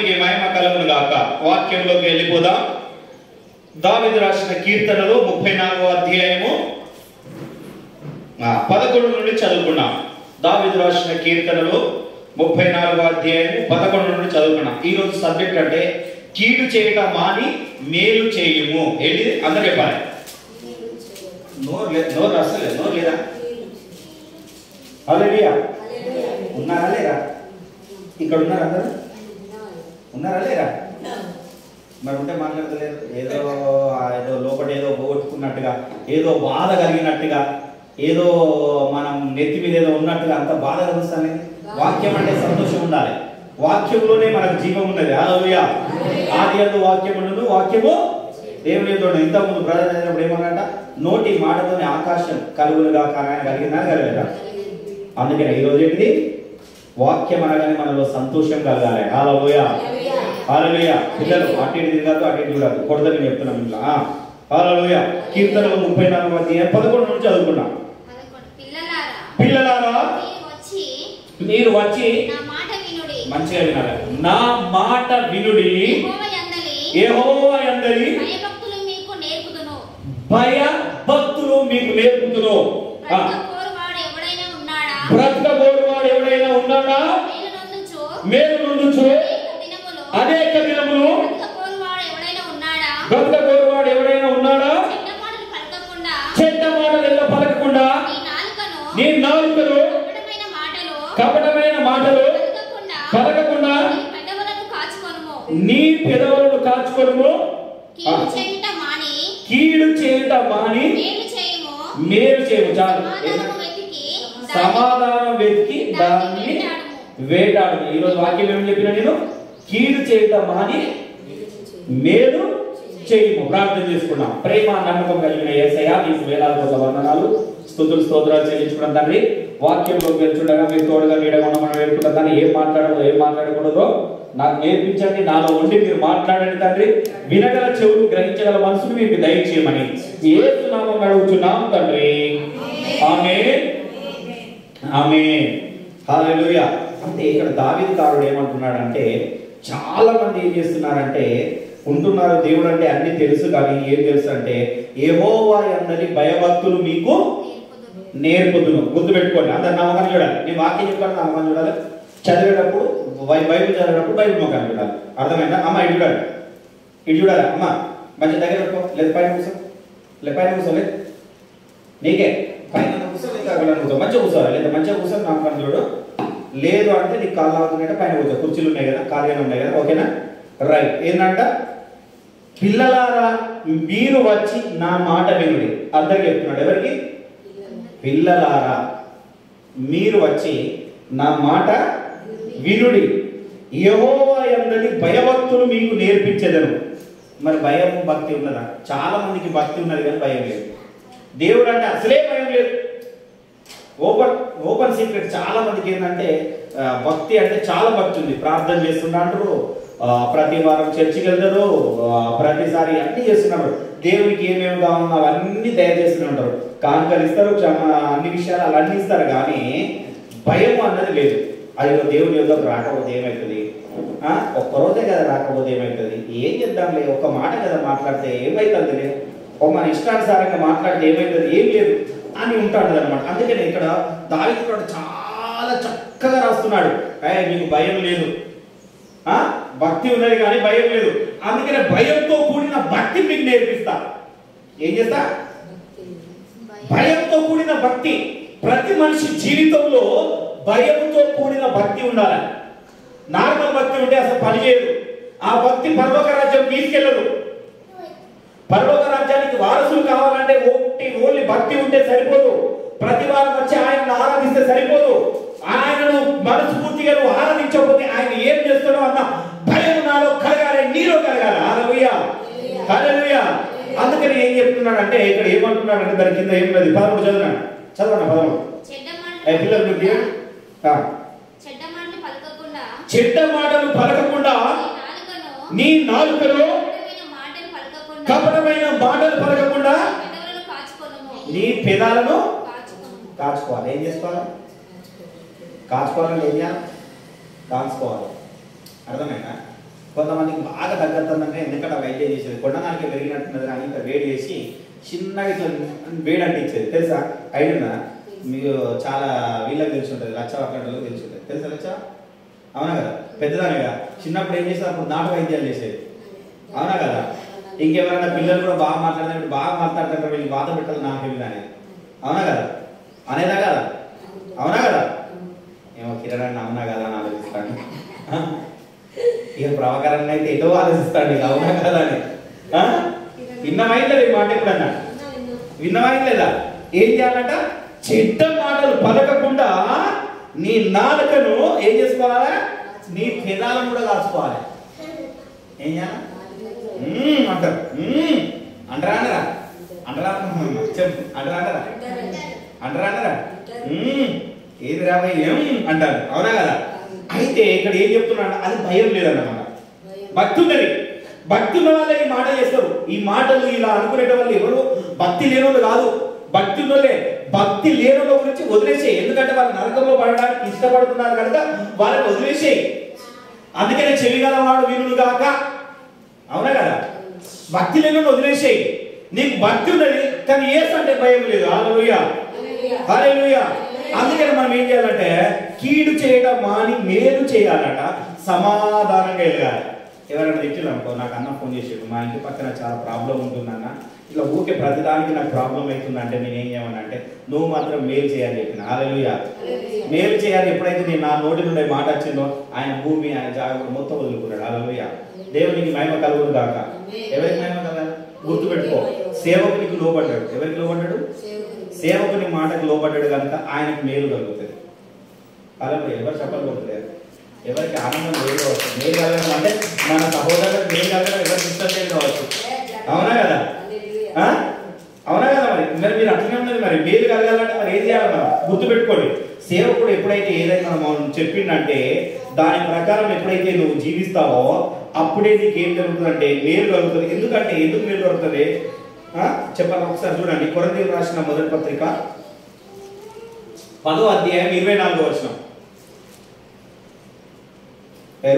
దేవునికి మహిమ కలుగును గాక. వాక్యంలోకి వెళ్ళిపోదాం. దావీదు రాసిన కీర్తనలు 34వ అధ్యాయము 11 నుండి చదువుకున్నాం. దావీదు రాసిన కీర్తనలు 34వ అధ్యాయము 11 నుండి చదువుకున్నాం. ఈ రోజు సబ్జెక్ట్ అంటే కీడు చేయట మాని మేలు చేయుము. ఏంటి అందరూ చెప్పాలి. నోరు రాస్తలేదు. నోరు లేదా? హల్లెలూయా. ఉన్నారా లేరా? ఇక్కడ ఉన్నారా? అందరూ ఉన్నారా లేరా? మరి ఉంటే మాట్లాడతలేరు. ఏదో లోపల ఏదో పోగొట్టుకున్నట్టుగా, ఏదో బాధ కలిగినట్టుగా, ఏదో మనం నెత్తి మీద ఏదో ఉన్నట్టుగా అంత బాధ కలుగుతానే. వాక్యం అంటే సంతోషం ఉండాలి. వాక్యంలోనే మనకు జీవం ఉన్నది. హల్లెలూయా. ఆదియందు వాక్యం ఉండదు, వాక్యము దేవుని తోడు. ఇంతకుముందు బ్రదర్ అయినప్పుడు ఏమన్నాట, నోటి మాటతోనే ఆకాశం కలుగులుగా కానీ కలిగిందా కలగలేదా? అందుకనే ఈరోజు ఏంటిది, వాక్యం అనగానే మనలో సంతోషం కలగాలి. హల్లెలూయా. హల్లెలూయా. పిల్లలు అటు ఇటు తిరగదు, అటు ఇటు చూడాలి. కొడదని చెప్తున్నాం ఇంట్లో. హల్లెలూయా. కీర్తనలు 34వ అధ్యాయం 11 నుంచి చదువుకున్నాం. పిల్లలారా మీరు వచ్చి మంచిగా వినాలి. నా మాట వినుడి, యెహోవా యందలి భయభక్తులు మీకు నేర్పుదును. బ్రతకగోరువాడు ఎవడైనా ఉన్నాడా? మేలు నొందుచు అనేక దినములు బ్రతకగోరువాడు ఎవడైనా ఉన్నాడా? చెడ్డ మాటలు పలకకుండా నీ నాలుకను కపటమైన మాటలు పలకకుండా నీ పెదవులను కాచుకొనుము. కీడు చేయుట మాని మేలు చేయము. చాలు. సమాధానం వెతికి దాన్ని వేటాడు. ఈరోజు వాక్యం ఏమని చెప్పినా నేను, కీడు చేయుట మాని మేలు చేయము. ప్రార్థన చేసుకున్నాం. ప్రేమ నమ్మకం కలిగిన యేసయ్యా నీకు వేలాది కోట్ల వందనాలు, స్తుతులు స్తోత్రాలు చెల్లించుకున్నాం తండ్రి. వాక్యంలోకి వెళ్తుండగా మీరు తోడుగా నీడగా మనం వేడుకుంటాం. కానీ ఏం మాట్లాడకూడదో నాకు నేర్పించండి. నాలో ఉండి మీరు మాట్లాడండి తండ్రి. వినగల చెవులు, గ్రహించగల మనసును మీకు దయచేయమని యేసు నామమున అడుగుచున్నాం తండ్రి. ఆమేన్. ఆమేన్. హల్లెలూయా. అంటే ఇక్కడ దావీదుకారుడు ఏమంటున్నాడంటే, చాలా మంది ఏం చేస్తున్నారంటే ఉంటున్నారు, దేవుడు అంటే అన్ని తెలుసు కానీ ఏం తెలుసు అంటే యెహోవా యందలి భయభక్తులు మీకు నేర్పుదును. గుర్తుపెట్టుకోండి. అందరు నా ముఖాన్ని చూడాలి. నేను వాక్యం చెప్పాను, నా ముఖాన్ని చూడాలి. చదివేటప్పుడు బైబిల్ చదివేటప్పుడు బైబిల్ ముఖాన్ని చూడాలి. అర్థమైందా? అమ్మ ఇటు చూడాలి, ఇటు చూడాలి. అమ్మ మంచి దగ్గర పెట్టుకో. లేదు పైన కూర్చో, లేదు పైన కూర్చోలేదు. నీకే పైన కూర్చో, లేదా అక్కడ కూర్చో. మంచిగా కూర్చోవాలి. లేదా మంచిగా కూర్చొని నా ముఖాన్ని చూడు. లేదు అంటే నీకు కాళ్ళు అవుతుందంటే పైన కూర్చో. కుర్చీలు ఉన్నాయి కదా, ఖాళీగా ఉన్నాయి కదా. ఓకేనా? రైట్. ఏంటంట, పిల్లలారా మీరు వచ్చి నా మాట వినుడి. అందరికి చెప్తున్నాడు. ఎవరికి? పిల్లలారా మీరు వచ్చి నా మాట వినుడి, యెహోవా యందలి భయభక్తులు మీకు నేర్పించెదను. మరి భయం భక్తి ఉన్నదా? చాలా మందికి భక్తి ఉన్నది కానీ భయం లేదు. దేవుడు అంటే అసలే భయం లేదు. Open secret. చాలా మందికి ఏంటంటే భక్తి అంటే చాలా భక్తి ఉంది. ప్రార్థన చేస్తున్నారు, ప్రతి వారం చర్చికి వెళ్తారు, ప్రతిసారి అన్ని చేస్తున్నారు. దేవునికి ఏమేమి కావాలో అవన్నీ తయారు చేస్తూనే ఉంటారు. కానుకలు ఇస్తారు, అన్ని విషయాలు అలా అన్ని ఇస్తారు. కానీ భయం అన్నది లేదు. అది దేవుని యుద్ధకు రాకపోతే ఏమవుతుంది? ఒక్కరోజే కదా రాకపోతే ఏమవుతుంది? ఏం చేద్దాంలే, ఒక్క మాట కదా మాట్లాడితే ఏమవుతుంది, మన ఇష్టానుసారంగా మాట్లాడితే ఏమవుతుంది, ఏం లేదు అని ఉంటాడు అనమాట. అందుకని ఇక్కడ దావీదు చాలా చక్కగా రాస్తున్నాడు. మీకు భయం లేదు, భక్తి ఉన్నది కానీ భయం లేదు. అందుకనే భయంతో కూడిన భక్తి మీకు నేర్పిస్తా. ఏం చేస్తా? భయంతో కూడిన భక్తి. ప్రతి మనిషి జీవితంలో భయంతో కూడిన భక్తి ఉండాలి. నార్మల్ భక్తి ఉంటే అసలు పనిచేయదు. ఆ భక్తి పరలోక రాజ్యం తీసుకెళ్ళదు. పరలోక రాజ్యానికి వారసులు కావాలంటే ఓన్లీ భక్తి ఉంటే సరిపోదు. ప్రతి వారం వచ్చి ఆయనను ఆరాధిస్తే సరిపోదు. ఆయనను మనస్ఫూర్తిగా నువ్వు ఆరాధించకపోతే ఆయన ఏం చేస్తాడో అన్న భయం నాలో కలగాలి, నీలో కలగాలి. హల్లెలూయా. హల్లెలూయా. అందుకని ఏం చెప్తున్నాడు అంటే, ఇక్కడ ఏమంటున్నాడు అంటే దాని కింద ఏం లేదు. 13 చదవండి. 13 పిల్లలు చెడ్డ మాటలు పలకకుండా నీ నాలుకలో కపటమైన మాటలు పలకకుండా నీ పెదాలను కాచుకోవాలి. ఏం చేసుకోవాలి? కాచుకోవాలంటే ఏం చేయాలి? కాచుకోవాలి. అర్థమైనా? కొంతమందికి బాగా తగ్గతుందంటే ఎందుకంటే వైద్యం చేసేది కొండనానికి పెరిగినట్టున్నది కానీ ఇంకా వేడి చేసి చిన్నగా ఇట్లా వేడి అంటించేది తెలుసా? అయినా మీకు చాలా వీళ్ళకి తెలిసి ఉంటుంది, లక్ష అక్కడలో తెలిసి ఉంటుంది తెలుసా? లక్ష అవునా కదా? పెద్దదానిగా చిన్నప్పుడు ఏం చేసేది అప్పుడు నాటు వైద్యాలు చేసేది అవునా కదా? ఇంకెవరైనా పిల్లలు కూడా బాగా మాట్లాడినప్పుడు బాగా మాట్లాడుతుంటారు వీళ్ళు బాధ పెట్టాలి నాకేమి అనేది అవునా కదా? అనేదా కదా? అవునా కదా? ఏమో కిరణాన్ని అవునా కదా అని ఆలోచిస్తాడు, ఇక ప్రభాకరాన్ని అయితే ఎటో ఆలోచిస్తాడు ఇక అవునా కదా అని. విన్నమైందా ఈ మాట ఎప్పుడన్నా? విన్నమైందా? ఏం చేయాలంట? చెడ్డ మాటలు పలకకుండా నీ నాలుకను ఏం చేసుకోవాలా? నీ పెదాలను కూడా కాచుకోవాలి. ఏం చేయాలి అంటారు? అంటారా అనరా? అంటారా చెప్పు, అంటారా అనరా? అంటారా అనరా? ఏది రాబోయే ఏం అంటారు అవునా కదా? అయితే ఇక్కడ ఏం చెప్తున్నాడు? అది భయం లేదన్నమాట, భక్తి ఉన్నది. భక్తి ఉన్న వాళ్ళే ఈ మాట చేస్తారు. ఈ మాటలు ఇలా అనుకునే వాళ్ళు ఎవరు భక్తి లేని వాళ్ళు కాదు, భక్తి ఉన్నోళ్ళే. భక్తి లేని వాళ్ళ గురించి వదిలేసేయి, ఎందుకంటే వాళ్ళు నరకంలో పడడానికి ఇష్టపడుతున్నారు కనుక వాళ్ళని వదిలేసేయి. అందుకనే చెవిగలవాడు వినుడు గాక, అవునా కదా? భక్తి లేని వాళ్ళు వదిలేసేయి. నీకు భక్తి ఉన్నది కానీ యేసు అంటే భయం లేదు. హల్లెలూయా, హల్లెలూయా. అందుకని మనం ఏం చేయాలంటే కీడు చేయడం మాని మేలు చేయాలట, సమాధానంగా ఎదగాలి. ఎవరైనా తిట్టారు అనుకో, నాకు అన్న ఫోన్ చేసాడు, మా ఇంటి పక్కన చాలా ప్రాబ్లం ఉంటుందన్న, ఇట్లా ఊరికే ప్రతిదానికి నాకు ప్రాబ్లం అవుతుందంటే నేను ఏం చేయమనంటే నువ్వు మాత్రం మేలు చేయాలని చెప్పిన. హల్లెలూయా, మేలు చేయాలి. ఎప్పుడైతే నేను నా నోటి నుండి మాట వచ్చిందో ఆయన భూమి ఆయన జాగ్రత్త మొత్తం వదులుకున్నాడు. హల్లెలూయా, దేవునికి మహిమ కలుగును గాక. ఎవరికి మహిమ కలగాలి? గుర్తుపెట్టుకో, సేవకునికి లోబడ్డాడు. ఎవరికి లోబడ్డాడు? సేవకుని మాటకు లోబడ్డాడు కనుక ఆయనకు మేలు కలుగుతుంది. అలా ఎవరు చెప్పలు కొట్టలేరు, ఎవరికి ఆనందం లేదు కావచ్చు. మేలు కలగడం అంటే మన సహోదరులకు మేలు కలగడం ఎవరికి ఇష్టం లేదు కావచ్చు. అవునా కదా? అవునా కదా? మరి మీరు అట్లనే ఉన్నది. మరి మేలు కలగాలంటే మరి ఏం చేయాలి? మనం గుర్తుపెట్టుకోండి, సేవకుడు ఎప్పుడైతే ఏదైనా మనం చెప్పిందంటే దాని ప్రకారం ఎప్పుడైతే నువ్వు జీవిస్తావో అప్పుడే నీకు ఏం జరుగుతుందంటే మేలు కలుగుతుంది. ఎందుకంటే ఎందుకు మేలు కలుగుతుంది చెప్పాలి ఒకసారి చూడండి. కొరింథీయులకు రాసిన మొదటి పత్రిక 10వ అధ్యాయం 24వ వచనం.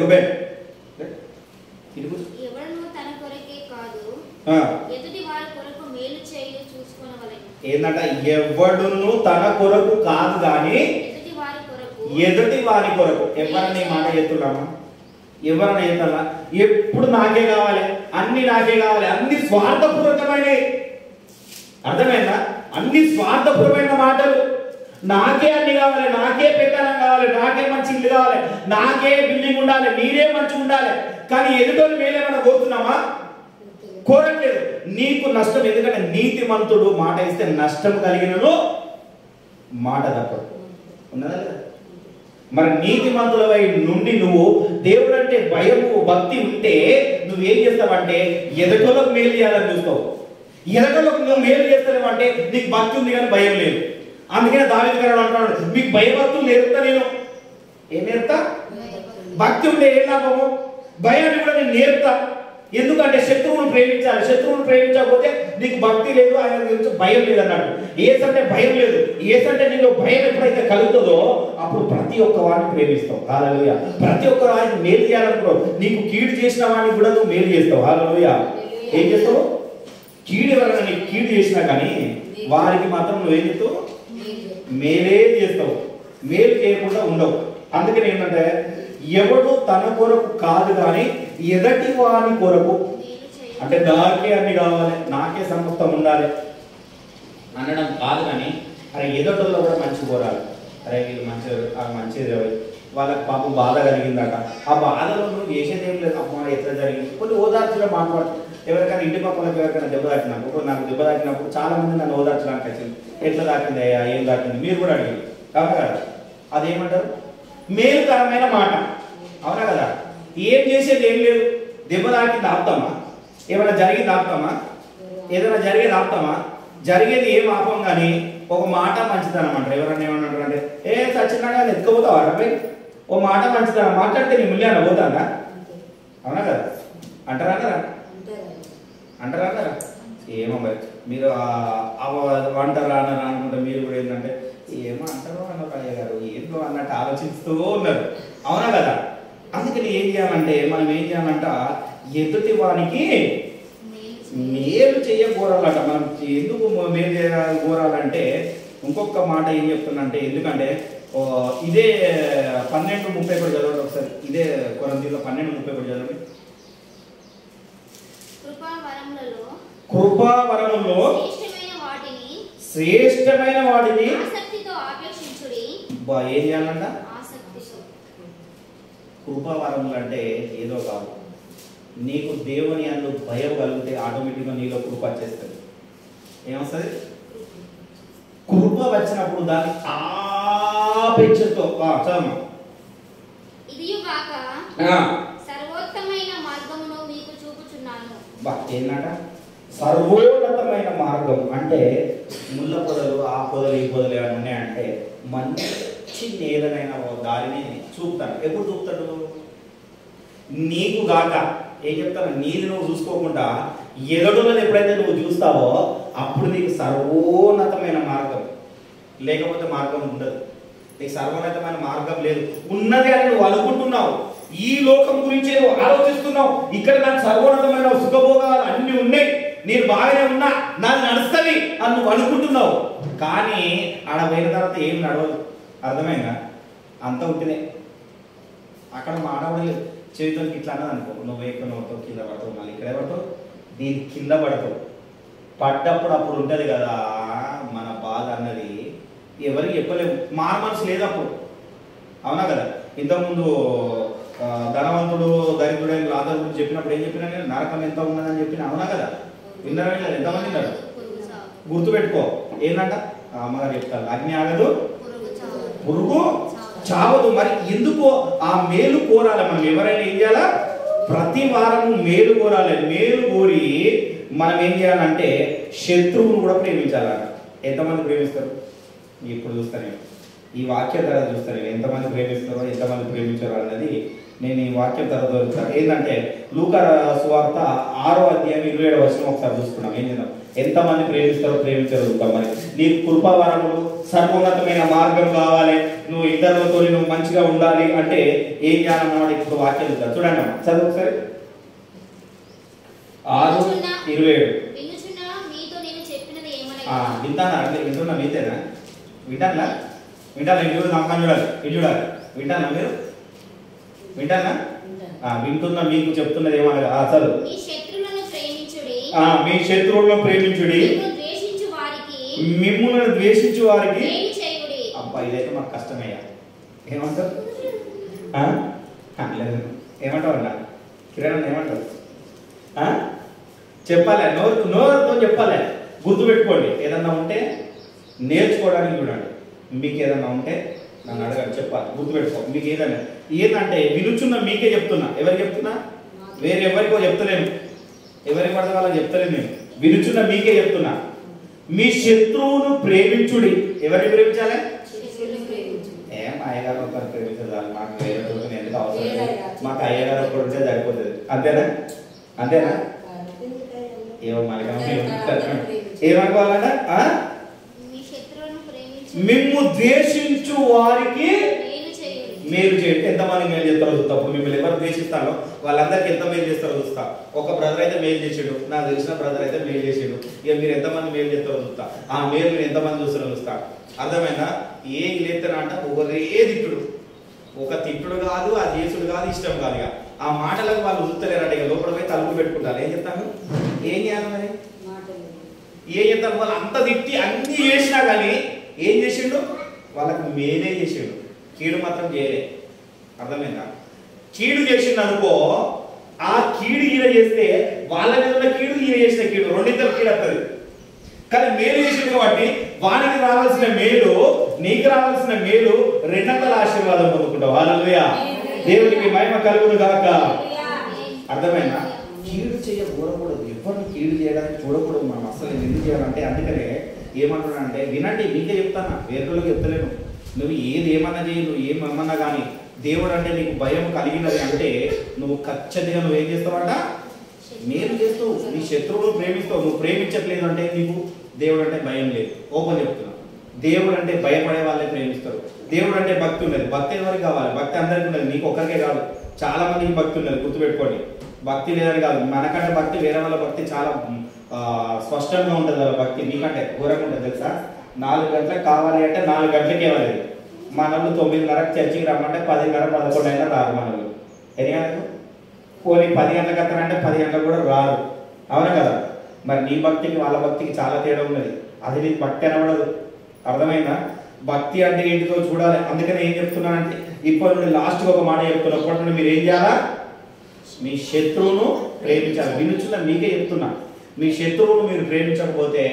రూబెన్ ఏంటంట? ఎవడును తన కొరకు కాదు కానీ ఎదుటి వారి కొరకు. ఎవరన్నా ఈ మాట చెప్తున్నామా? ఎవరన్నా చెప్తారా? ఎప్పుడు నాకే కావాలి, అన్ని నాకే కావాలి, అన్ని స్వార్థపూర్వకమైన. అర్థమైందా? అన్ని స్వార్థపూర్వమైన మాటలు. నాకే అన్ని కావాలి, నాకే పెత్తనం కావాలి, నాకే మంచి ఇల్లు కావాలి, నాకే బిల్డింగ్ ఉండాలి, మీరే మంచిగా ఉండాలి. కానీ ఎదుటోని మేలేమన్నా కోరుతున్నామా? కోరట్లేదు. నీకు నష్టం. ఎందుకంటే నీతిమంతుడు మాట ఇస్తే నష్టం కలిగినను మాట తప్పదు. ఉన్నదా లేదా? మరి నీతిమంతులవై నుండి నువ్వు దేవుడు అంటే భయము భక్తి ఉంటే నువ్వేం చేస్తావంటే ఎదుటోళ్ళకు మేలు చేయాలని చూస్తావు. ఎదుటోళ్ళకు నువ్వు మేలు చేస్తావు అంటే నీకు భక్తి ఉంది కానీ భయం లేదు. అందుకనే దావీదు గారు అంటున్నాడు, మీకు భయభక్తులు నేర్పుతా. నేను ఏం నేర్పుతా? భక్తి ఉంటే ఏం లాభము? భయాన్ని కూడా నేను నేర్పుతా. ఎందుకంటే శత్రువును ప్రేమించాలి. శత్రువును ప్రేమించకపోతే నీకు భక్తి లేదు, ఆయన గురించి భయం లేదు అన్నాడు. ఏసంటే భయం లేదు. ఏసంటే నీకు భయం ఎప్పుడైతే కలుగుతుందో అప్పుడు ప్రతి ఒక్క వాడిని ప్రేమిస్తావు. హల్లెలూయా. ప్రతి ఒక్క వాడిని మేలు చేయాలనుకున్నావు. నీకు కీడు చేసిన వాడిని కూడా నువ్వు మేలు చేస్తావు. హల్లెలూయా. ఏం చేస్తావు? కీడు ఎవరైనా నీకు కీడు చేసినా కానీ వారికి మాత్రం నువ్వేం చేస్తావు? మేలే చేస్తావు. మేలు చేయకుండా ఉండవు. అందుకని ఏంటంటే ఎవడు తన కొరకు కాదు కానీ ఎదటి వాని కొరకు, అంటే నాకే అన్ని కావాలి, నాకే సమస్తం ఉండాలి అనడం కాదు కానీ అరే ఎదటోళ్ళు కూడా మంచి కోరాలి. అరే వీళ్ళు మంచిది వాళ్ళకి పాపం బాధ కలిగిందట, ఆ బాధలో నువ్వు చేసేది ఏం లేదు. అమ్మ ఎట్లా జరిగింది కొన్ని ఓదార్చడం మాట్లాడు. ఎవరికైనా ఇంటి పక్కనకి ఎవరికైనా దెబ్బ తాకినప్పుడు, నాకు దెబ్బ తాకినప్పుడు చాలా మంది నన్ను ఓదార్చడానికి వచ్చింది. ఎట్లా తాకింది అయ్యా, ఏం తాకింది మీరు కూడా అడిగారు కాదు కదా? అదేమంటారు? మేలుకరమైన మాట. అవునా కదా? ఏం చేసేది ఏం లేదు. దెబ్బ తాకింది ఆపుతామా? ఏమైనా జరిగింది ఆపుతామా? ఏదైనా జరిగేది ఆపుతామా? జరిగేది ఏం ఆపం కానీ ఒక మాట మంచిదనం అంటారు. ఎవరన్నా ఏమన్నా అంటే సచ్చినాగా ఎత్తుకుపోతావు అరపై ఓ మాట మంచిదనం మాట్లాడితే నీ ముల్యాన పోతానా? అవునా కదా? అంటారా అంటారా? ఏమో మరి మీరు అంటారా అన్నారా అనుకుంటే మీరు కూడా ఏంటంటే ఏమో అంటారో అన్నారు అయ్య గారు ఏంటో అన్నట్టు ఆలోచిస్తూ ఉన్నారు. అవునా కదా? అందుకే అందుకని ఏం చేయాలంటే మనం ఏం చేయాలంట, ఎదుటి వానికి మేలు చేయకూరాలట. మనం ఎందుకు మేలు చేయకూరాలంటే ఇంకొక మాట ఏం చెప్తున్నంటే, ఎందుకంటే ఇదే 12:30 కూడా చదవండి ఒకసారి. ఇదే కొరింథీయుల 12:30 కూడా చదవండి. కృపావరములో శ్రేష్టమైన వాటిని ఏం చేయాలంట? కృపావరములు అంటే ఏదో కాదు, నీకు దేవుని యందు భయం కలిగితే ఆటోమేటిక్గా నీలో కృప వచ్చేస్తుంది. ఏమొస్తుంది? కృప వచ్చినప్పుడు దాన్ని ఆపేక్షతో చదవమా. సర్వోత్తమైన మార్గమును మీకు చూపుచున్నాను. ఏంటంట? సర్వోన్నతమైన మార్గం అంటే ముళ్ళ పొదలు, ఆ పొదలు, ఈ పొదలు ఏమైనా ఉన్నాయంటే మంచి నేలనైన దారిని చూపుతాడు. ఎప్పుడు చూపుతాడు? నీకు గాక ఏం చెప్తాను, నీది నువ్వు చూసుకోకుండా ఎదడున్నది ఎప్పుడైతే నువ్వు చూస్తావో అప్పుడు నీకు సర్వోన్నతమైన మార్గం. లేకపోతే మార్గం ఉండదు. నీకు సర్వోన్నతమైన మార్గం లేదు. ఉన్నది అని నువ్వు అనుకుంటున్నావు, ఈ లోకం గురించే నువ్వు ఆలోచిస్తున్నావు. ఇక్కడ నాకు సర్వోన్నతమైన సుఖభోగాలు అన్ని ఉన్నాయి, నేను బాగానే ఉన్నా, నాకు నడుస్తుంది అని నువ్వు అనుకుంటున్నావు. కానీ ఆడ పోయిన తర్వాత ఏం నడవదు. అర్థమైందా? అంత ఉంటేనే అక్కడ మాడవడలేదు. చేతులకి ఇట్లా అన్నది అనుకో, నువ్వు ఎక్కడ పడతావు, కింద పడతావు, మళ్ళీ ఇక్కడే పడతావు, దీని కింద పడతావు. పడ్డప్పుడు అప్పుడు ఉంటుంది కదా మన బాధ అన్నది, ఎవరికి చెప్పలేము. మారు మనసు లేదు అప్పుడు. అవునా కదా? ఇంతకుముందు ధనవంతుడు దరిద్రుడైన లాజరు గురించి చెప్పినప్పుడు ఏం చెప్పినా నేను, నరకం ఎంత ఉన్నదని చెప్పిన. అవునా కదా? విన్నారా? ఎంతమంది ఉన్నారు? గుర్తుపెట్టుకో. ఏంటంట అమ్మగారు చెప్తారు, అగ్ని ఆగదు, పురుగు చావదు. మరి ఎందుకో ఆ మేలు కోరాలి. మనం ఎవరైనా ఏం చేయాలా? ప్రతి వారము మేలు కోరాలి. మేలు కోరి మనం ఏం చేయాలంటే శత్రువును కూడా ప్రేమించాలట. ఎంతమంది ప్రేమిస్తారు? ఇప్పుడు చూస్తాను, ఈ వాక్యం తర్వాత చూస్తాను ఎంతమంది ప్రేమిస్తారో ఎంతమంది ప్రేమించారో అన్నది నేను ఈ వాక్యం తర్వాత దొరుకుతాను. ఏంటంటే లూకా సువార్త 6వ అధ్యాయం 27వ వచనం ఒకసారి చూసుకున్నాం. ఏం చేద్దాం? ఎంతమంది ప్రేమిస్తారో ప్రేమించారో చూద్దాం. మరి నీకు కృపావరములు, సర్వోన్నతమైన మార్గం కావాలి, నువ్వు ఇతరులతో నువ్వు మంచిగా ఉండాలి అంటే ఏం చేయాలన్నమాట ఇప్పుడు వాక్యం చూద్దాం. చూడండి అమ్మా, చదువు ఒకసారి. 6:27. వింటానా? వింటున్నా మీతేనా? వింటానా? వింటానా? ఇంటి నమ్మకం చూడాలి, ఇటు చూడాలి. వింటానా మీరు? వింటానా? వింటున్నా మీకు చెప్తున్నది ఏమనగా చదువు. మీ శత్రువులను ప్రేమించుడి, మిమ్ములను ద్వేషించు వారికి. అబ్బా ఇదైతే మాకు కష్టమయ్యా. ఏమంటారు? లేదు ఏమంటావు అన్న కిరణ్? ఏమంటారు? చెప్పాలి, నోరుతో చెప్పాలి. గుర్తుపెట్టుకోండి. ఏదన్నా ఉంటే నేర్చుకోవడానికి చూడండి. మీకు ఏదన్నా ఉంటే నన్ను అడగండి, చెప్పాలి. గుర్తుపెట్టుకో. మీకు ఏదైనా ఏంటంటే వినుచున్నా మీకే చెప్తున్నా. ఎవరికి చెప్తున్నా? వేరే ఎవరికో చెప్తలేను, ఎవరికి పడితే వాళ్ళకి చెప్తలేను నేను. వినుచున్న మీకే చెప్తున్నా. మీ శత్రువును ప్రేమించుడి. ఎవరిని ప్రేమించాలి? ఏం అయ్యగారు ఒకరు ప్రేమించాలి, మాకు వేరే ఎందుకు అవసరం లేదు, మాకు అయ్యగారు ఒకరు ఉంటే సరిపోతుంది. అంతేనా? అంతేనా? ఏమో మనకి ఏమనుకోవాలంట? మిమ్ము ద్వేషించు వారికి మేలు చేయండి. ఎంతమంది మేలు చేస్తారో చూస్తా. అప్పుడు మిమ్మల్ని ఎవరు ద్వేషిస్తారో వాళ్ళందరికీ ఎంత మేలు చేస్తారో చూస్తా. ఒక బ్రదర్ అయితే మేలు చేసాడు, నాకు తెలిసిన బ్రదర్ అయితే మేలు చేసాడు. ఇక మీరు ఎంతమంది మేలు చేస్తారో చూస్తా. ఆ మేలు మీరు ఎంతమంది చూస్తారో చూస్తా. అర్థమైందా? ఏం లేతనా అంట ఒకరే తిట్టుడు. ఒక తిట్టుడు కాదు, ఆ చేసుడు కాదు, ఇష్టం కాదు. ఇక ఆ మాటలకు వాళ్ళు చూస్తలేరంట. ఇక లోపల పోయి తలుపు పెట్టుకుంటారు. ఏం చెప్తాను? ఏం చేయాలి మరి? ఏం చెప్తాను? వాళ్ళు అంత తిట్టి అన్ని చేసినా కానీ ఏం చేసిండు? వాళ్ళకి మేలే చేసిండు, కీడు మాత్రం చేయలే. అర్థమైందా? కీడు చేసిండు అనుకో, ఆ కీడు ఈయన చేస్తే వాళ్ళ మీద ఉన్న కీడు ఈయన చేసిన కీడు రెండింతలు కీడు వస్తుంది. కానీ మేలు చేసింది కాబట్టి వానికి రావాల్సిన మేలు, నీకు రావాల్సిన మేలు రెండంతల ఆశీర్వాదం పొందుకుంటావు. హల్లెలూయా. దేవునికి మహిమ కలుగును గాక. అర్థమైందా? కీడు చేయకూడకూడదు, ఎవరిని కీడు చేయడానికి చూడకూడదు. మనం అసలు ఎందుకు చేయాలంటే అందుకనే ఏమంటున్నానంటే వినండి, మీకే చెప్తానా, వేరేళ్ళకి చెప్తలేను. నువ్వు ఏది ఏమన్నా చేయి, నువ్వు ఏమన్నా కానీ దేవుడు అంటే నీకు భయం కలిగినది అంటే నువ్వు ఖచ్చితంగా నువ్వు ఏం చేస్తావంట? మేలు చేస్తావు. నీ శత్రువులు ప్రేమిస్తావు. నువ్వు ప్రేమించట్లేదు అంటే నీకు దేవుడు అంటే భయం లేదు. ఓపెన్ చెప్తున్నా. దేవుడు అంటే భయపడే వాళ్ళే ప్రేమిస్తారు. దేవుడు అంటే భక్తి ఉండదు. భక్తి ఎవరికి కావాలి? భక్తి అందరికీ ఉండదు, నీకు ఒక్కరికే కాదు. చాలా మందికి భక్తి ఉన్నది, గుర్తుపెట్టుకోండి. భక్తి లేదని కాదు, మనకంటే భక్తి వేరే వాళ్ళ భక్తి చాలా స్పష్టంగా ఉంటుంది. వాళ్ళ భక్తి మీకంటే ఘోరంగా ఉంటుంది తెలుసా. 4 గంటలకు కావాలి అంటే 4 గంటలకి ఇవ్వాలి. మనల్ని 9:30 చర్చికి రమ్మంటే 10:30, 11 అయినా రారు. మనల్ని ఎన్ని గంటలకు పోనీ 10 గంటలకు వస్తారంటే 10 గంటలకు కూడా రారు. అవునా కదా. మరి నీ భక్తికి వాళ్ళ భక్తికి చాలా తేడా ఉన్నది. అది నీకు భక్తి అనబడదు. అర్థమైందా. భక్తి అంటే ఏంటిదో చూడాలి. అందుకని ఏం చెప్తున్నానంటే ఇప్పటి నుండి లాస్ట్గా ఒక మాట చెప్తున్నా. ఇప్పటి నుండి మీరు ఏం చేయాలా, మీ శత్రువును ప్రేమించాలి. వినుచున్న మీకే చెప్తున్నా, మీ శత్రువును మీరు ప్రేమించకపోతే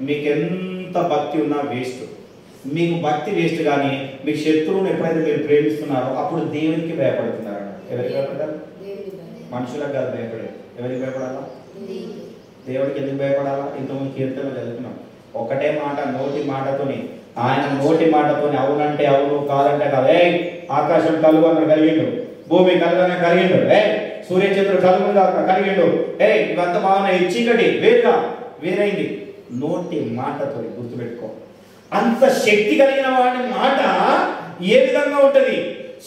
మీకు ఎంత భక్తి ఉన్నా వేస్ట్. మీకు భక్తి వేస్ట్. కానీ మీ శత్రువును ఎప్పుడైతే మీరు ప్రేమిస్తున్నారో అప్పుడు దేవునికి భయపడుతున్నారు. ఎవరికి భయపడతారు? మనుషులకు కాదు భయపడేది. ఎవరికి భయపడాలా? దేవుడికి ఎందుకు భయపడాలా? ఇంతకుముందు కీర్తనలో చదువుతున్నాం. ఒకటే మాట, నోటి మాటతోని, ఆయన నోటి మాటతోని అవునంటే అవును, కాదంటే కాదు. ఆకాశం కలుగు అన్న కలిగిండు, భూమి కలుగన కలిగిండు, సూర్యచంద్రుడు కలుగు కలిగిండు, ఇవంతా బాగున్నాయి, చీకటి వేరైంది. నోటి మాటతో గుర్తుపెట్టుకో. అంత శక్తి కలిగిన వాడి మాట ఏ విధంగా ఉంటది.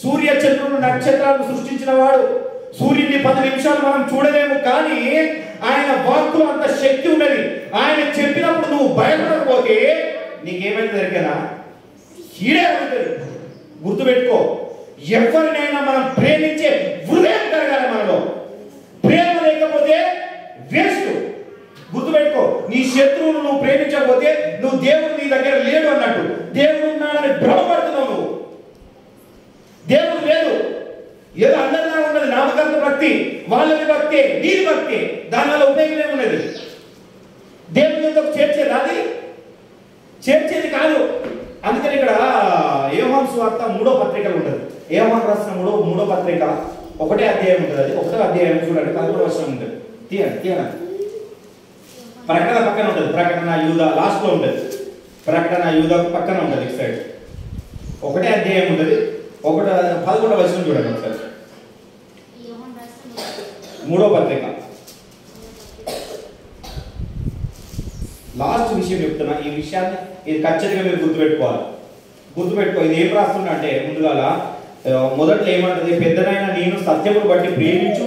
సూర్య చంద్రుడు నక్షత్రాలను సృష్టించిన వాడు. సూర్యుడిని 10 నిమిషాలు మనం చూడలేము, కానీ ఆయన వాక్కులో అంత శక్తి ఉన్నది. ఆయన చెప్పినప్పుడు నువ్వు భయపడకపోతే నీకేమైతే దొరికేనా హీడే అవుతుంది. గుర్తుపెట్టుకో. ఎవరినైనా మనం ప్రేమించే హృదయం కలగాలి మనలో. ప్రేమ లేకపోతే వేస్ట్. గుర్తుపెట్టుకో. నీ శత్రువును నువ్వు ప్రేమించకపోతే నువ్వు దేవుడు నీ దగ్గర లేడు అన్నట్టు. దేవుడు ఉన్నాడని భ్రమపడుతున్నావు నువ్వు. దేవుడు లేదు. ఏదో అందరిలా ఉన్నది నామకర్త భక్తి, వాళ్ళది భక్తి, నీది భక్తి. దానివల్ల ఉపయోగం ఏమున్నది? దేవుని యొక్క చేర్చేది అది చేర్చేది కాదు. అందుకని ఇక్కడ యోహాను సువార్త 3వ పత్రికలో ఉంటుంది. యోహాను రాసిన 3వ పత్రిక 1వ అధ్యాయం ఉంటుంది. అది 1వ అధ్యాయం చూడండి, 11వ వచనం ఉంటుంది. తీయండి. ప్రకటన పక్కన ఉంటుంది. ప్రకటన యూద లాస్ట్ లో ఉంటుంది. ప్రకటన యూద పక్కన ఉంటుంది. ఇటు సైడ్ 1వ అధ్యాయం ఉంటుంది. 11వ వచనం చూడండి ఒకసారి. 3వ పత్రిక లాస్ట్ విషయం చెప్తున్నా. ఈ విషయాన్ని ఇది ఖచ్చితంగా మీరు గుర్తుపెట్టుకో. ఇది ఏం రాస్తున్నా అంటే ముందుగా మొదట్లో ఏమంటది, పెద్దనైనా నేను సత్యమును బట్టి ప్రేమించు,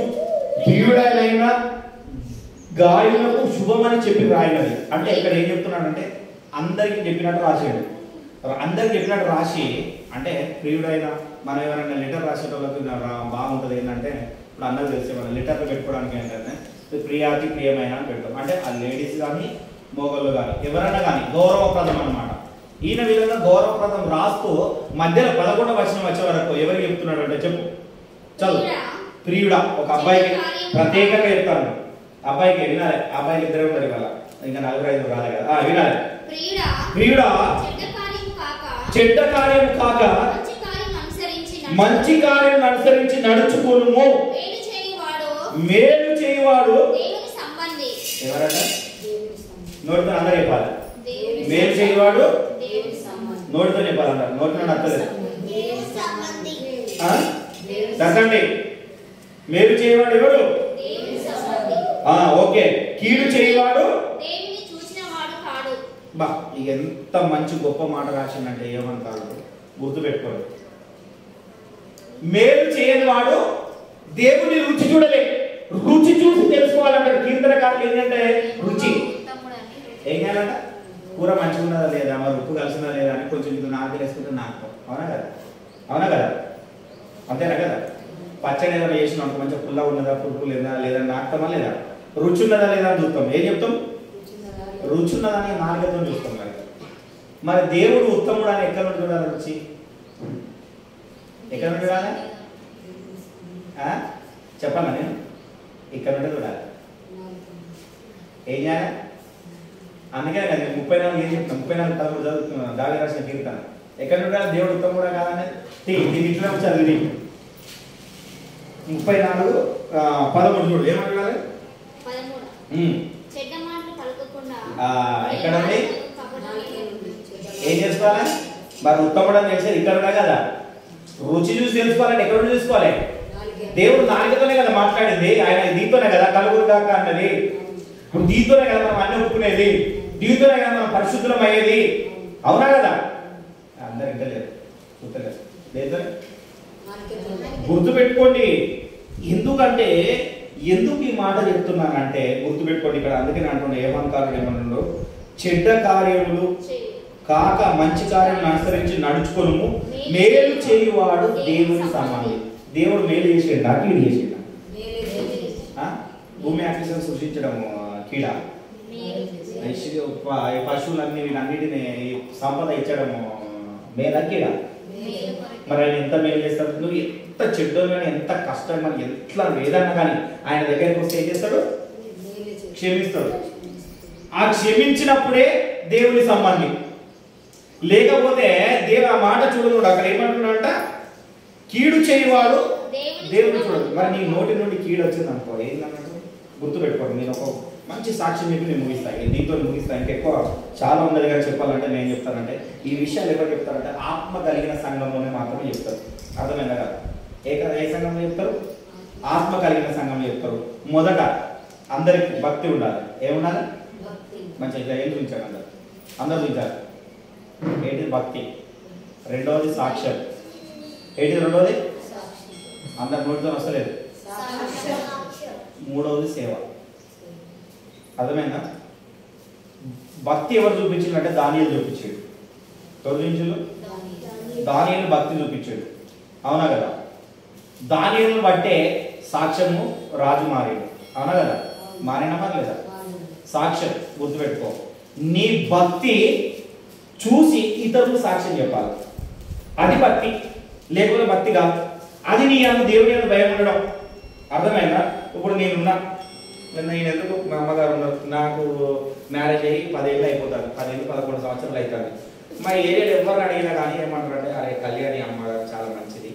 ప్రియుడైన గాయకులకు శుభమని చెప్పి రాయినది. అంటే ఇక్కడ ఏం చెప్తున్నాడంటే అందరికి చెప్పినట్టు రాసాడు. అందరికి చెప్పినట్టు రాసి, అంటే ప్రియుడైన మనం ఎవరైనా లెటర్ రాసేటోళ్ళకి బాగుంటుంది. ఏంటంటే ఇప్పుడు అందరికి తెలిసే మనం లెటర్లు పెట్టుకోవడానికి ఏంటంటే ప్రియాతి ప్రియమైన అని పెడతాం. అంటే ఆ లేడీస్ కానీ మోగళ్ళు కానీ ఎవరైనా కానీ గౌరవప్రదం అన్నమాట. ఈయన విధంగా గౌరవప్రదం రాస్తూ మధ్యలో 11వ వచనం వచ్చే వరకు ఎవరికి చెప్తున్నాడు అంటే చెప్పు, చదువు. ప్రియుడా, ఒక అబ్బాయికి ప్రత్యేకంగా చెప్తాను. అబ్బాయికి వినాలి. అబ్బాయికి 2 ఉంటారు ఇవాళ, ఇంకా 4-5 రాలే కదా. వినాలి. ప్రియుడా, చెడ్డ కార్యం కాక మంచి కార్యం అనుసరించి నడుచుకోను. మేలు చేయువాడు ఎవరన్నా నోటితో అందరూ చెప్పాలి. మేలు చేయువాడు నోటితో చెప్పాలి. అందరు నోటితో నచ్చలేదు. చెప్పండి. మేలు చేయవాడు ఎవరు? ఓకే. కీడు చేయవాడు బా. ఇక ఎంత మంచి గొప్ప మాట రాసిందంటే ఏమంటారు గుర్తుపెట్టుకోండి. మేలు చేయని వాడు దేవుని రుచి చూడలే. రుచి చూసి తెలుసుకోవాలంటారు కీర్తనకారులు. ఏంటంటే రుచి ఏం చేయాలంట, కూర మంచిగా ఉన్నదా లేదా, మరి ఉప్పు కలిసినా లేదా అని కొంచెం ఇది నాకు వేసుకుంటే నాకు. అవునా కదా అంతేనా కదా. పచ్చడి ఏదైనా చేసిన అనుకో, మంచిగా పుల్ల ఉన్నదా, పులుపు లేదా లేదా నాకుతామా లేదా, రుచి ఉన్నదా లేదా అని చూస్తాం. ఏం చెప్తాం? రుచి ఉన్నదని నాలుగతో చూస్తాం కదా. మరి దేవుడు ఉత్తముడు అని ఎక్కడ నుండి చూడాలి? రుచి ఎక్కడ నుండి చూడాలి చెప్పాలా? నేను ఇక్కడ నుండి చూడాలి. ఏం చేయాలి? అందుకే కదా 34 ఏం చెప్తాను, 34:13 చదువుతున్నాను. దావీదు రాసిన కీర్తన. ఎక్కడ నుండి దేవుడు ఉత్తముడా కాదనేది దీని ఇట్లా చదివి 34:13 చూడు. ఏమంటున్నారు? ఎక్కడ ఉంది? ఏం చేసుకోవాలి? మరి ఉత్తముడు అని తెలిసేది ఇక్కడ ఉన్నా కదా. రుచి చూసి తెలుసుకోవాలంటే ఎక్కడ నుండి చూసుకోవాలి? దేవుడు నాలుగుతోనే కదా మాట్లాడింది. ఆయన దీంతోనే కదా కలుగురు కాక అన్నది. దీంతోనే కదా మనం అన్ని ఒప్పుకునేది. దీంతోనే కదా మనం పరిశుద్ధం అయ్యేది. అవునా కదా? అందరు ఇంటలేదు, గుర్తులేదు. దేంతోనే గుర్తు పెట్టుకోండి. ఎందుకంటే ఎందుకు ఈ మాట చెప్తున్నానంటే గుర్తుపెట్టుకోండి ఇక్కడ. అందుకని అంటున్నా ఏమనుకారుడు ఏమన్నాడు, చెడ్డ కార్యములు కాక మంచి కార్యం అనుసరించి నడుచుకొను, మేలు చేయువాడు దేవుని సమాని. దేవుడు మేలు చేసిండా కీడు చేసిండా? భూమి ఆకాశం సృష్టించడం కీడ, పశువులన్నీ వీటన్నిటిని సంపద ఇచ్చడము మేలా కీడ? మరి ఆయన ఎంత మేలు చేస్తాడు? నువ్వు ఎంత చెడ్డో కానీ, ఎంత కష్టం కానీ, ఎంత వేదన కానీ ఆయన దగ్గరికి వస్తే ఏం చేస్తాడు? క్షమిస్తాడు. ఆ క్షమించినప్పుడే దేవుని సంబంధి. లేకపోతే ఆ మాట చూడదు. అక్కడ ఏమంటున్నాడంట, కీడు చేయవాడు దేవుని చూడదు. మరి నీ నోటి నుండి కీడు వచ్చింది అనుకో, ఏంటన్నట్టు గుర్తుపెట్టుకోండి. నేను ఒక మంచి సాక్ష్యం చెప్పి నేను ముగిస్తాను, దీంతో ముగిస్తాను. ఇంకెక్కువ చాలా ఉన్నది కానీ చెప్పాలంటే నేను చెప్తానంటే ఈ విషయాలు ఎవరు చెప్తారంటే ఆత్మ కలిగిన సంఘంలోనే మాత్రమే చెప్తారు. అర్థమైందా కదా? ఏ సంఘంలో చెప్తారు? ఆత్మ కలిగిన సంఘంలో చెప్తారు. మొదట అందరికి భక్తి ఉండాలి. ఏముండాలి? మంచిగా ఏం చూపించారు? అందరు చూపించారు. ఏంటిది? భక్తి. రెండవది సాక్ష్యం. ఏంటిది రెండవది? అందరు నోటితో వస్తలేదు. మూడవది సేవ. అర్థమైందా? భక్తి ఎవరు చూపించిందంటే దానియేలు చూపించాడు. ఎవరు చూపించాడు? దానియేలు భక్తి చూపించాడు. అవునా కదా? దానియేలును బట్టే సాక్ష్యము రాజు మారాడు. అవునా కదా? మారినా లేదా? సాక్ష్యం గుర్తుపెట్టుకో. నీ భక్తి చూసి ఇతరులు సాక్ష్యం చెప్పాలి. అది భక్తి. లేకపోతే భక్తి కాదు. అది నీ దేవుని అందు భయం ఉండడం. అర్థమైందా? ఇప్పుడు నేనున్నా, నేను ఎందుకు, మా అమ్మగారు ఉన్నారు, నాకు మ్యారేజ్ అయ్యి 10 ఏళ్ళు అయిపోతుంది, 11 సంవత్సరాలు అవుతుంది. మా ఏరియాలో ఎవరు అడిగినా కానీ ఏమంటారంటే, అరే కళ్యాణి అమ్మగారు చాలా మంచిది,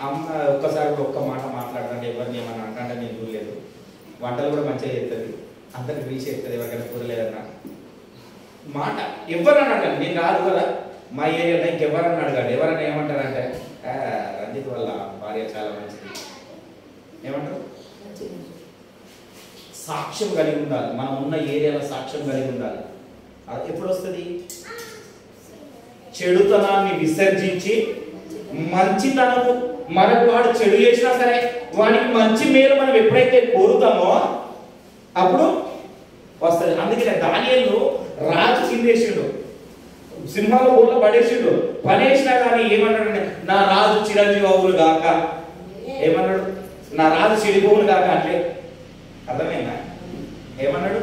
అమ్మ ఒక్కసారి కూడా ఒక్క మాట మాట్లాడుతుంటే ఎవరిని ఏమన్నా అంటే నేను చూడలేదు, వంటలు కూడా మంచిగా చేస్తుంది, అందరికి రీచ్ చేస్తుంది, ఎవరికైనా కూరలేదన్నా మాట ఎవరన్నా అడగాలి. నేను రాదు కదా మా ఏరియాలో, ఇంకెవరన్నా అడగాలి. ఎవరన్నా ఏమంటారంటే రంజిత్ వల్ల భార్య చాలా మంచిది ఏమంటారు? సాక్ష్యం కలిగి ఉండాలి. మనం ఉన్న ఏరియాలో సాక్ష్యం కలిగి ఉండాలి. అది ఎప్పుడు వస్తుంది? చెడుతనాన్ని విసర్జించి మంచితనము, మనకు వాడు చెడు చేసినా సరే వాడికి మంచి మేలు మనం ఎప్పుడైతే కోరుతామో అప్పుడు వస్తుంది. అందుకనే దానియేలు రాజు కిందేసిండు, సింహాల ఊళ్ళో పడేసిండు. పడేసినా కానీ ఏమన్నాడు? నా రాజు చిరంజీవి అవులు గాక. ఏమన్నాడు? నా రాజు చెడిపోవులు కాక. అంటే అర్థమైందా? ఏమన్నాడు?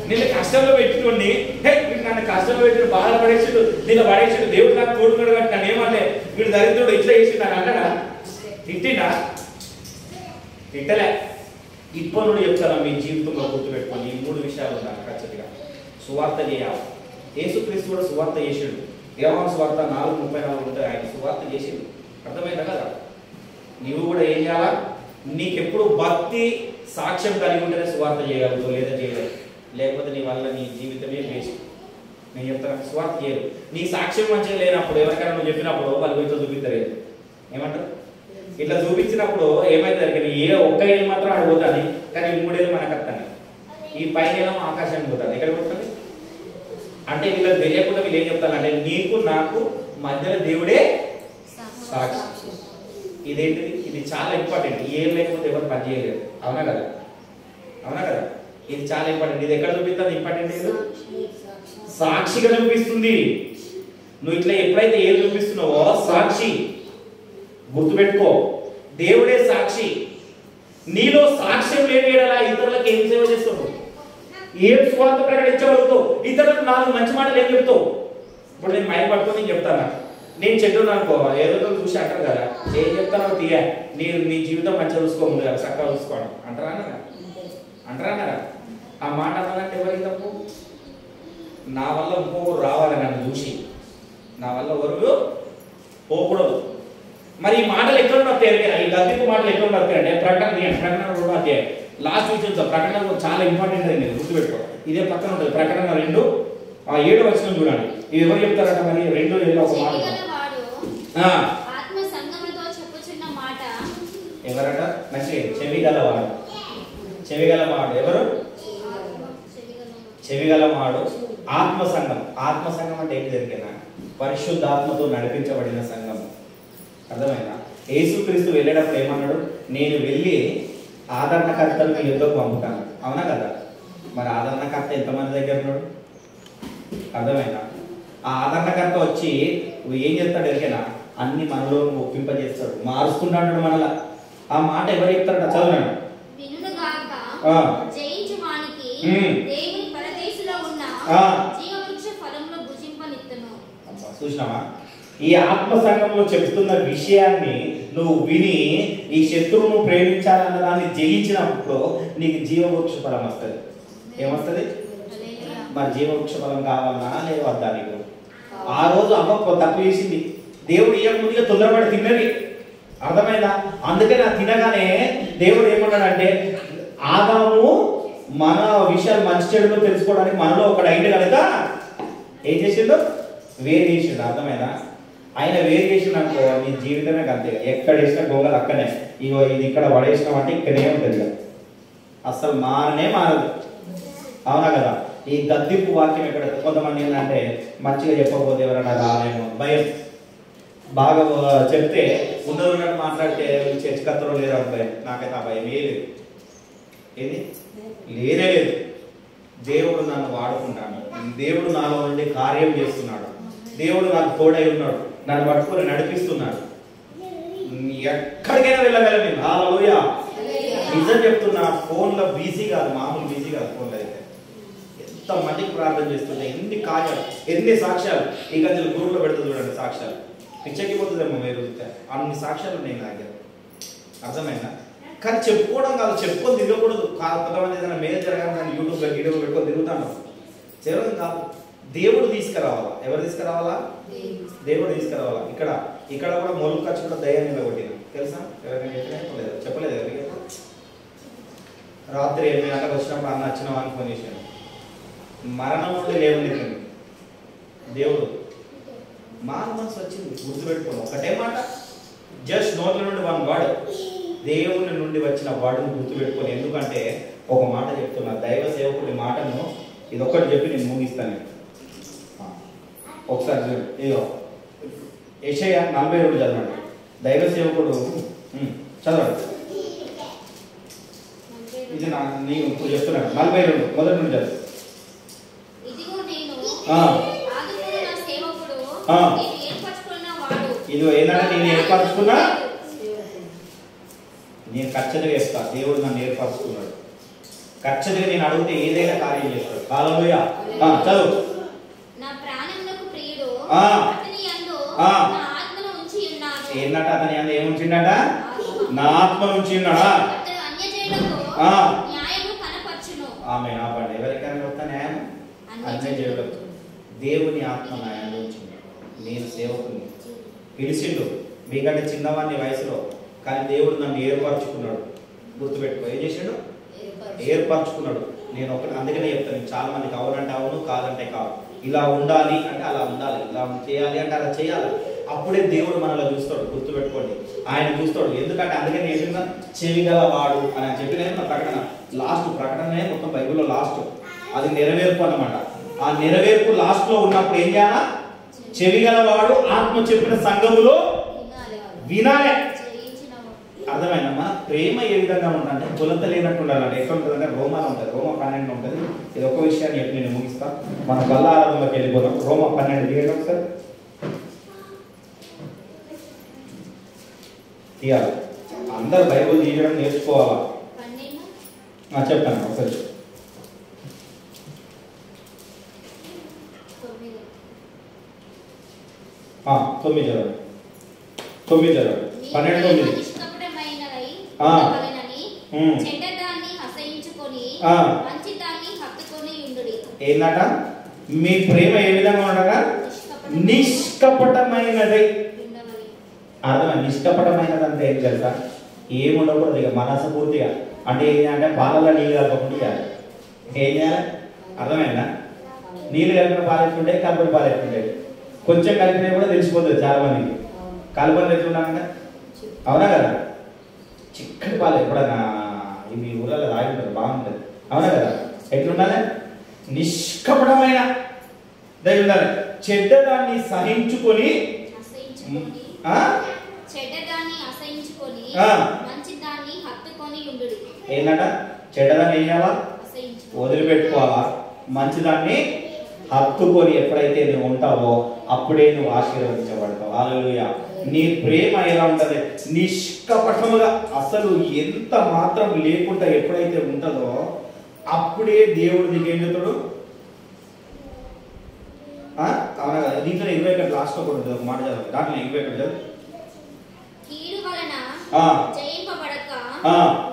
నేను కష్టంలో పెట్టుకోండి, నన్ను కష్టంలో పెట్టి బాధపడేసాడు, దీనిలో పడేసాడు, దేవుడు నాకు తోడున్నాడు కాబట్టి నన్ను ఏమంటే వీడు దరిద్రుడు ఇట్లా చేసి నాకు అన్నాడా? తిట్టినా? తిట్టలే. ఇప్పటి నుండి చెప్తాను, మీ జీవితంలో గుర్తుపెట్టుకోండి. ఈ 3 విషయాలు ఉన్నాయి ఖచ్చితంగా. సువార్త చేయాలి. యేసుక్రీస్తు కూడా సువార్త చేసాడు. యోహాను సువార్త 4:34 ఉంటుంది. ఆయన సువార్త చేసాడు. అర్థమైందా కదా? నీవు కూడా ఏం చేయాలా? నీకెప్పుడు భక్తి సాక్ష్యం కలిగి ఉంటేనే సువార్త చేయగలుగుతావు, లేదా చేయలేదు. లేకపోతే నీ వల్ల నీ జీవితమే వేస్ట్. నేను చెప్తాను, సువార్త చేయరు. నీ సాక్ష్యం మంచిగా లేనప్పుడు ఎవరికైనా నువ్వు చెప్పినప్పుడు వాళ్ళు వీటితో చూపిస్తారు. ఏమంటారు? ఇట్లా చూపించినప్పుడు ఏమైతుంది? ఏ ఒక్క ఏళ్ళు మాత్రం ఆడిపోతుంది, కానీ 3 ఏళ్ళు మనకు వస్తాయి. ఈ పైన ఆకాశానికి పోతుంది. ఎక్కడ పోతుంది అంటే వీళ్ళకి తెలియకుండా వీళ్ళు ఏం చెప్తానంటే నీకు నాకు మధ్యలో దేవుడే సాక్షి. ఇదేంటిది? ఇది చాలా ఇంపార్టెంట్. ఏం లేకపోతే ఎవరు పని చేయలేరు. అవునా కదా? అవునా కదా? ఇది చాలా ఇంపార్టెంట్. ఇది ఎక్కడ చూపిస్తుంది? ఇంపార్టెంట్ ఇది సాక్షిగా చూపిస్తుంది. నువ్వు ఇట్లా ఎప్పుడైతే ఏం చూపిస్తున్నావో సాక్షి. గుర్తుపెట్టుకో, దేవుడే సాక్షి. నీలో సాక్ష్యం లేని ఇతరులకు ఏం సేవ చేస్తావు? ఏం స్వార్థ ప్రకటించగలుగుతావు? ఇతరులకు 4 మంచి మాటలు ఏం చెప్తావు? ఇప్పుడు నేను మైక్ పట్టుకొని చెప్తాను, నేను చెడ్డను అనుకో, ఏదో చూసి అంటారు కదా, ఏం చెప్తానో తీయ, నీ జీవితం మంచిగా చూసుకోముందు కదా, చక్కగా చూసుకోవడం అంటారా అంటారా? ఆ మాట అన్నాలంటే ఎవరికి తప్పు? నా వల్ల ఇంకొకరు రావాలి నన్ను చూసి, నా వల్ల ఎవరు పోకూడదు. మరి ఈ మాటలు ఎక్కడ వస్తాయి? ఈ గద్దింపు మాటలు ఎక్కడ వస్తాయి అంటే ప్రకటన 2వ అధ్యాయం లాస్ట్ విషయం. ప్రకటన చాలా ఇంపార్టెంట్ అది, నేను గుర్తుపెట్టుకో. ఇదే పక్కన ఉంటుంది. ప్రకటన 2:7 వచనం చూడండి. ఇది ఎవరు చెప్తారట? మరి 2:7 ఒక మాట ఎవరట? మంచిగా చెవిగలవాడు. చెవిగలవాడు ఎవరు? చెవిగలవాడు ఆత్మ సంఘం. ఆత్మ సంఘం అంటే ఏంటి? జరిగిన పరిశుద్ధాత్మతో నడిపించబడిన సంఘం. అర్థమైనా? యేసుక్రీస్తు వెళ్ళేటప్పుడు ఏమన్నాడు? నేను వెళ్ళి ఆదరణకర్తలు మీ యుద్ధకు పంపుతాను. అవునా కదా? మరి ఆదరణకర్త ఎంతమంది దగ్గర ఉన్నాడు? అర్థమైనా? ఆ ఆదరణకర్త వచ్చి ఏం చేస్తాడు ఎరికేనా? అన్ని మనలో ఒప్పింపజేస్తాడు, మారుస్తున్నాడు మనలా. ఆ మాట ఎవరు చెప్తారట? చదవండి. చూసినావా? ఈ ఆత్మ సంఘంలో చెప్తున్న విషయాన్ని నువ్వు విని ఈ శత్రువును ప్రేమించాలన్న దాన్ని జయించినప్పుడు నీకు జీవవృక్ష ఫలం వస్తుంది. ఏమొస్తుంది? మరి జీవవృక్ష ఫలం కావాలన్నా లేదు వద్దా నీకు? ఆ రోజు అమ్మ తప్పు చేసింది, దేవుడు ఇయ్యకముందుగా తొందరపడి తిన్నది. అర్థమైందా? అందుకని ఆ తినగానే దేవుడు ఏమన్నాడంటే, ఆదాము మన విషయాలు మంచి చెడులో తెలుసుకోవడానికి మనలో ఒకడు అయిన కనుక ఏం చేసిండు? వేరు చేసిండు. అర్థమైందా? ఆయన వేరు చేసినప్పుడు నీ జీవితమే అంతే. ఎక్కడ వేసిన గొంగలు అక్కడనే. ఇగో ఇది ఇక్కడ పడేసినాం అంటే ఇక్కడే ఉంటుంది, అసలు మారనే మారదు. అవునా కదా? ఈ గద్దింపు వాక్యం ఎక్కడ కొంతమంది ఏంటంటే మంచిగా చెప్పకపోతే ఎవరైనా రాలేమో భయం. బాగా చెప్తే ఉన్నట్టు మాట్లాడితే చర్చకత్తలో లేదు భయం. నాకైతే ఆ భయం లేదు. ఏది లేనే లేదు. దేవుడు నన్ను వాడుకుంటాను, దేవుడు నాలో నుండి కార్యం చేస్తున్నాడు, దేవుడు నాకు తోడై ఉన్నాడు, నన్ను పట్టుకొని నడిపిస్తున్నాడు. ఎక్కడికైనా వెళ్ళగలను నేను. హల్లెలూయా. నిజం చెప్తున్నా, ఫోన్లో బిజీ కాదు, మామూలు బిజీ కాదు. ఫోన్లో అయితే ఎంతమందికి ప్రార్థన చేస్తుంటే ఎన్ని కార్యాలు, ఎన్ని సాక్ష్యాలు. ఈ గదిలో గ్రూప్లో పెడుతుంది చూడండి సాక్ష్యాలు. పిచ్చెక్కిపోతుందేమో మీరు అన్ని సాక్ష్యాలు ఉన్నాయి నా దగ్గర. అర్థమైందా? కానీ చెప్పుకోవడం కాదు, చెప్పుకొని తిరగకూడదు. కొంతమంది ఏదైనా మేలు జరగాలని యూట్యూబ్లో వీడియో పెట్టుకొని తిరుగుతాను. చేయడం కాదు, దేవుడు తీసుకురావాలా. ఎవరు తీసుకురావాలా? దేవుడు తీసుకురావాలా. ఇక్కడ ఇక్కడ కూడా మొలుగు ఖర్చు కూడా దయ్యం నిలబట్టిన తెలుసా? ఎవరైనా చెప్పలేదు ఎవరికి? రాత్రి 8 గంటలకు వచ్చినప్పుడు అన్న వచ్చిన వాళ్ళని ఫోన్ చేశాను. మరణం నుండి లేవని దేవుడు మారు మనసు వచ్చింది. గుర్తుపెట్టుకోండి, ఒకటే మాట, జస్ట్ నోట్ల నుండి వన్ వర్డ్, దేవుని నుండి వచ్చిన వాడును గుర్తుపెట్టుకొని. ఎందుకంటే ఒక మాట చెప్తున్నా, దైవ సేవకుడి మాటను ఇదొక్కటి చెప్పి నేను ముగిస్తాను. ఒకసారి ఇదో యెషయా 42 చదవండి. దైవ సేవకుడు చదవండి. ఇది నేను ఇప్పుడు చెప్తున్నాను. 42 మొదటి నుండి చదువు. ఇది ఏంటంటే నేను ఏర్పరచుకున్నా, నేను ఖచ్చితంగా చేస్తా. దేవుడు నన్ను ఏర్పరచుకున్నాడు. ఖచ్చితంగా నేను అడిగితే ఏదైనా కార్యం చేస్తాడు. హల్లెలూయా. చదువు. ఏంటంట? అతని అందు ఏముంచిండట? నా ఆత్మ నుంచి ఉన్నాడా? ఆమె ఆపండి. ఎవరికైనా వస్తా న్యాయం అన్యజనులకు. దేవుని ఆత్మ న్యాయం ఉంచింది. నేను సేవకుని పిలిచిండు, మీకంటే చిన్నవాడిని వయసులో, కానీ దేవుడు నన్ను ఏర్పరచుకున్నాడు. గుర్తుపెట్టుకో, ఏం చేసాడు? ఏర్పరచుకున్నాడు. నేను ఒకటి అందుకనే చెప్తాను, చాలా మందికి అవునంటే అవును, కాదంటే కాదు. ఇలా ఉండాలి అంటే అలా ఉండాలి, ఇలా చేయాలి అంటే అలా చేయాలి. అప్పుడే దేవుడు మనలో చూస్తాడు. గుర్తుపెట్టుకోండి, ఆయన చూస్తాడు. ఎందుకంటే అందుకని ఏంటంటే చెవిగల వాడు అని చెప్పిన ప్రకటన, లాస్ట్ ప్రకటనే మొత్తం బైబిల్లో లాస్ట్. అది నెరవేర్పు అన్నమాట. ఆ నెరవేర్పు లాస్ట్ లో ఉన్నప్పుడు ఏం చేయాలా? చెవిగలవాడు ఆత్మ చెప్పిన సంఘములో వినాలి. అర్థమైందమ్మా? ప్రేమ ఏ విధంగా ఉంటుందంటే కొలత లేనట్టు ఉండాలంటే ఎక్కడ ఉంటుందంటే రోమాలో ఉంటుంది. రోమా 12 ఉంటుంది. ఇది ఒక విషయాన్ని చెప్పి నేను ముగిస్తాను. మనం బల్లారంలోకి వెళ్ళిపోతాం. రోమా 12 తీయండి ఒకసారి. తీయాలి. అందరు బైబుల్ తీయడం నేర్చుకోవాలా. చెప్తాను ఒకసారి. తొమ్మిది చదవండి. 12:9. ఏంటట? మీ ప్రేమ ఏ విధంగా ఉండగా నిష్కపటమైనది. అర్థమా? నిష్కపటమైనది అంటే ఏం తెలుసా? ఏముండకూడదు. ఇక మనస్ఫూర్తిగా అంటే ఏం చేయాలంటే పాలలో నీళ్ళు కలపకుండా ఏం చేయాలి? అర్థమైందా? నీళ్ళు కలిపిన పాలు ఎట్లుంటే కలిపిన పాలు ఎట్లుంటాయి. కొంచెం కలిపినా కూడా తెలిసిపోతుంది చాలా మందికి. కలపని ఎట్లుండాలంటే, అవునా కదా? చిక్కటి పాలు ఎప్పుడన్నా ఇవి ఊళ్ళలో తాగి ఉంటారు, బాగుంటుంది. అవునా కదా? ఎట్లుండాలి? నిష్కపటమైన దయ ఉండాలి. చెడ్డదాన్ని సహించుకొని అసహించుకొని ఆ. మంచి దాన్ని హత్తుకొని ఉండుడి. ఏంటంట? చెడ్డదాన్ని ఏం చేయాలా? అసహించుకొని వదిలిపెట్టుకోవాలా. మంచిదాన్ని హత్తుకొని ఎప్పుడైతే నువ్వు ఉంటావో అప్పుడే నువ్వు ఆశీర్వదించబడతావు. హల్లెలూయా. నీ ప్రేమ ఎలా ఉంటది? నిష్కపటముగా అసలు ఎంత మాత్రం లేకుండా ఎప్పుడైతే ఉంటుందో అప్పుడే దేవుడు నీకేం చెప్తాడు? అవునా కదా? దీంట్లో 21 లాస్ట్ లో కూడా ఉంటుంది ఒక మాట చదువు. దాంట్లో 21 కీడు వలన జయింపబడక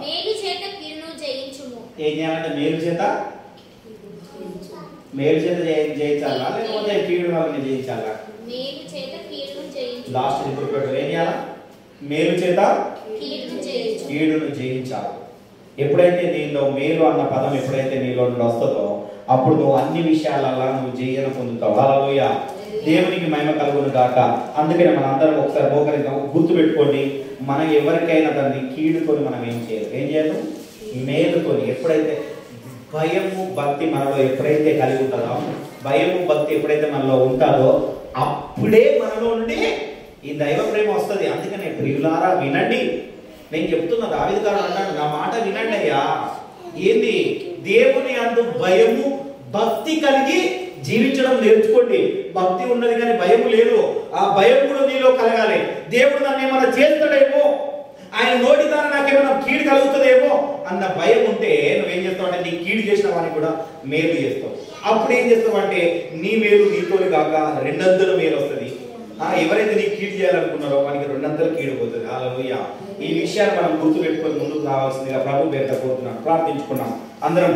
మేలు చేత కీడును జయించుము. ఏం చేయాలంటే మేలు చేత జయించాలా లేకపోతే కీడు వాళ్ళని జయించాలా? మేలు చేత కీడును జయించు. లాస్ట్ ఇప్పుడు ఏం చేయాలా? మేలు చేత కీడును జయించు. కీడును జయించాలి. ఎప్పుడైతే నీలో మేలు అన్న పదం ఎప్పుడైతే నీలో నుండి వస్తుందో అప్పుడు నువ్వు అన్ని విషయాలలో నువ్వు జయను పొందుతావు. హల్లెలూయా. దేవునికి మహిమ కలుగును గాక. అందుకని మన అందరం ఒకసారి మోకరిద్దాం. గుర్తు పెట్టుకోండి, మనం ఎవరికైనా దాన్ని కీడుకొని మనం ఏం చేయాలి? మేలుకొని. ఎప్పుడైతే భయము భక్తి మనలో ఎప్పుడైతే కలిగి ఉంటుందో, భయము భక్తి ఎప్పుడైతే మనలో ఉంటుందో అప్పుడే మనలో నుండి ఈ దైవ ప్రేమ వస్తుంది. అందుకనే ప్రియులారా వినండి, నేను చెప్తున్నా. దావీదు గారు అన్నాడు, నా మాట వినండి అయ్యా. ఏంది? దేవుని అందు భయము భక్తి కలిగి జీవించడం నేర్చుకోండి. భక్తి ఉన్నది కానీ భయము లేదు. ఆ భయం కూడా నీలో కలగాలి. దేవుడు నన్ను ఏమైనా చేస్తాడేమో, ఆయన నోటి ద్వారా నాకేమైనా కీడు కలుగుతుందేమో అన్న భయం ఉంటే నువ్వేం చేస్తావు అంటే నీ కీడు చేసిన వాడిని కూడా మేలు చేస్తావు. అప్పుడు ఏం చేస్తావు అంటే నీ మేలు నీతోని కాక 200 మేలు వస్తుంది. ఎవరైతే నీ కీడు చేయాలనుకున్నారో వానికి 200 కీడు పోతుంది. హల్లెలూయా. ఈ విషయాన్ని మనం గుర్తు పెట్టుకొని ముందుకు రావాల్సిందిగా ప్రభు పేరుతో కోరుతున్నాను, ప్రార్థించుకున్నాం అందరం.